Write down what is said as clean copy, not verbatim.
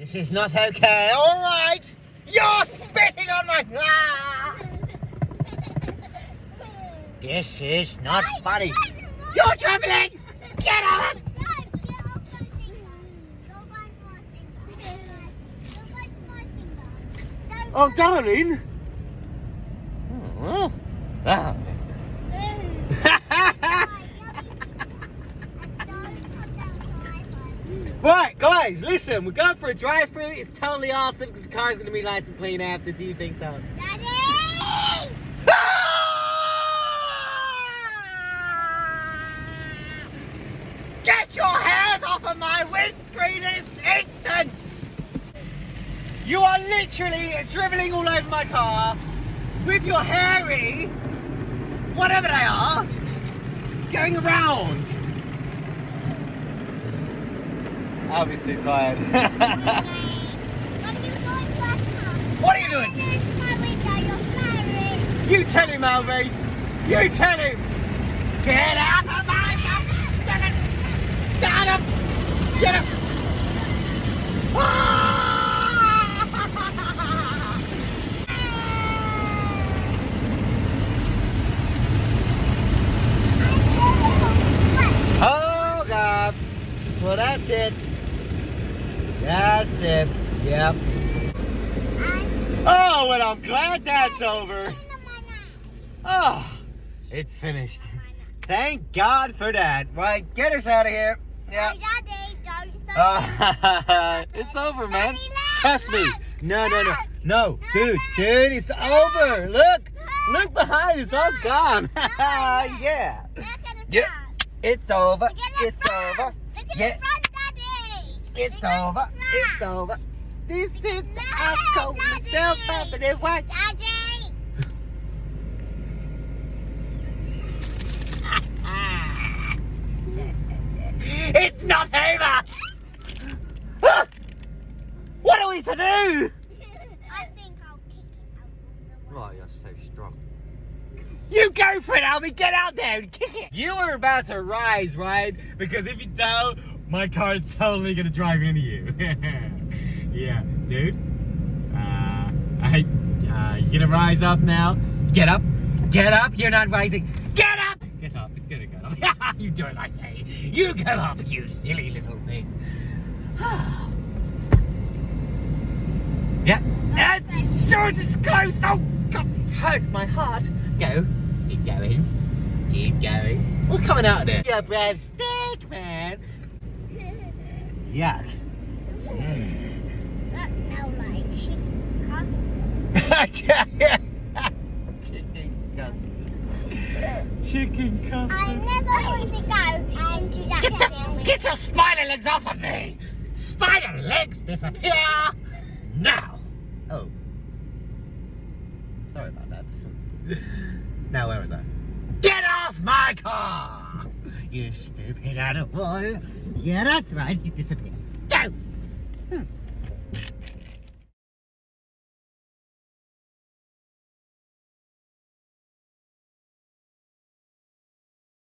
This is not okay. All right. You're spitting on my... Ah! This is not funny. You're traveling! Get out! Oh, darling! Oh. Ah. Right, guys, listen, we're going for a drive-through. It's totally awesome because the car's going to be nice and clean after. Do you think so? Daddy! Get your hands off of my windscreen this instant! You are literally dribbling all over my car with your hairy, whatever they are, going around. I'll be too tired. What are you doing? You tell him, Alvy. You tell him. Get out of my car. Get up. Get up. Oh, God. Well, that's it. That's it. Yep. Oh, well, I'm glad that's over. Oh, it's finished. Thank God for that. Right, get us out of here. Yep. It's over, man. Trust me. No, dude, it's over. Look behind. It's all gone. Yeah. It's over. It's over. Yeah. It's over. It's over. This is I told myself up and then what? It's not over! What are we to do? I think I'll kick it out of the way. Oh, you're so strong. You go for it, Albie! Get out there and kick it! You are about to rise, right? Because if you don't, my car is totally gonna drive into you. Yeah, dude. You gonna rise up now? Get up! Get up! You're not rising! Get up! Get up! It's gonna get up. You do as I say. You get up, you silly little thing. Yeah. It's close. Oh God, this hurts my heart. Go. Keep going. Keep going. What's coming out of there? Your brave stick, man. Yuck. That smells like chicken custard. Chicken custard. I never want to go into that Get your spider legs off of me! Spider legs disappear now! Oh. Sorry about that. Now where was I? Get off my car! You stupid animal! Yeah, that's right, you disappear. Go!